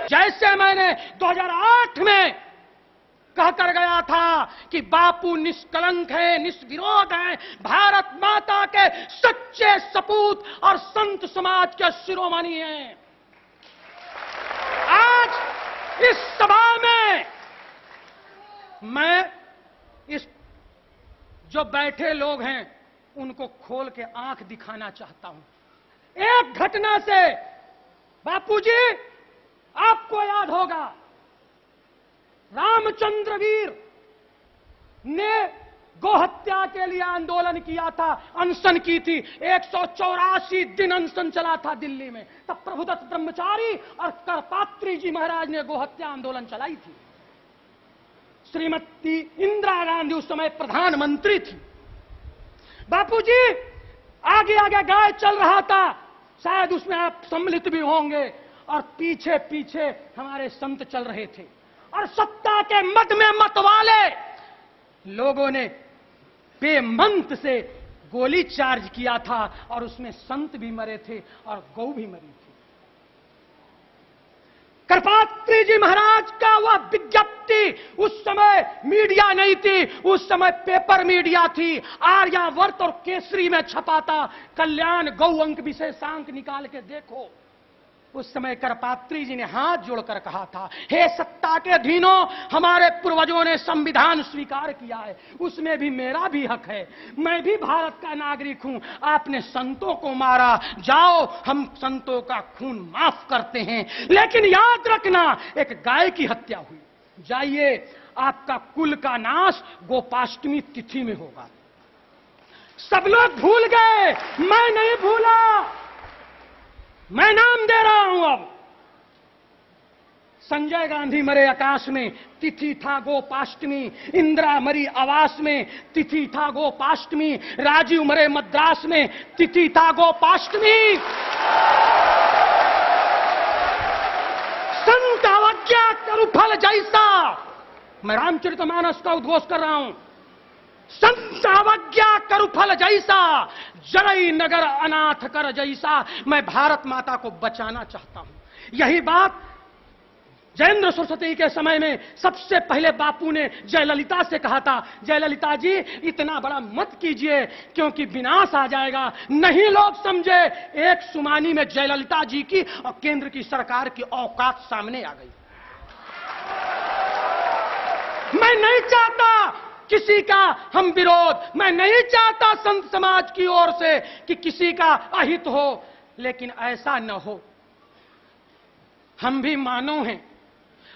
जैसे मैंने 2008 में कहकर गया था कि बापू निष्कलंक है, निष्विरोध है, भारत माता के सच्चे सपूत और संत समाज के शिरोमणि हैं। आज इस सभा में मैं इस जो बैठे लोग हैं उनको खोल के आंख दिखाना चाहता हूं। एक घटना से बापूजी आपको याद होगा, रामचंद्र वीर ने गोहत्या के लिए आंदोलन किया था, अनशन की थी। 184 दिन अनशन चला था दिल्ली में। तब प्रभुदत्त ब्रह्मचारी और करपात्री जी महाराज ने गोहत्या आंदोलन चलाई थी। श्रीमती इंदिरा गांधी उस समय प्रधानमंत्री थी। बापूजी आगे आगे गाय चल रहा था, शायद उसमें आप सम्मिलित भी होंगे, और पीछे पीछे हमारे संत चल रहे थे, और सत्ता के मद में मतवाले लोगों ने बेमंत से गोली चार्ज किया था, और उसमें संत भी मरे थे और गौ भी मरी थी। करपात्री जी महाराज का वह विज्ञप्ति, उस समय मीडिया नहीं थी, उस समय पेपर मीडिया थी, आर्यावर्त और केसरी में छपा था। कल्याण गौ अंक विशेषांक निकाल के देखो। उस समय करपात्री जी ने हाथ जोड़कर कहा था, हे सत्ता के अधीनों, हमारे पूर्वजों ने संविधान स्वीकार किया है, उसमें भी मेरा भी हक है, मैं भी भारत का नागरिक हूं। आपने संतों को मारा, जाओ हम संतों का खून माफ करते हैं, लेकिन याद रखना एक गाय की हत्या हुई, जाइए आपका कुल का नाश गोपाष्टमी तिथि में होगा। सब लोग भूल गए, मैं नहीं भूला, मैं नाम दे रहा हूं। अब संजय गांधी मरे आकाश में, तिथि था गोपाष्टमी। इंदिरा मरी आवास में, तिथि था गोपाष्टमी। राजीव मरे मद्रास में, तिथि था गोपाष्टमी। संत अवज्ञा करुफल जैसा, मैं रामचरितमानस का उद्घोष कर रहा हूं, संत अवज्ञा करुफल जैसा, जरई नगर अनाथ कर जैसा। मैं भारत माता को बचाना चाहता हूं। यही बात जयेंद्र सरस्वती के समय में सबसे पहले बापू ने जयललिता से कहा था, जयललिता जी इतना बड़ा मत कीजिए क्योंकि विनाश आ जाएगा। नहीं लोग समझे, एक सुमानी में जयललिता जी की और केंद्र की सरकार की औकात सामने आ गई। मैं नहीं चाहता किसी का हम विरोध, मैं नहीं चाहता संत समाज की ओर से कि किसी का अहित हो, लेकिन ऐसा न हो। हम भी मानव हैं,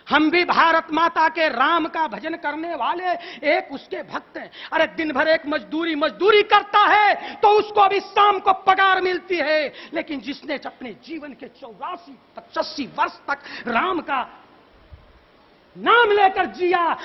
हम भी भारत माता के राम का भजन करने वाले एक उसके भक्त हैं। अरे दिन भर एक मजदूरी करता है तो उसको भी शाम को पगार मिलती है, लेकिन जिसने अपने जीवन के 84-85 वर्ष तक राम का नाम लेकर जिया,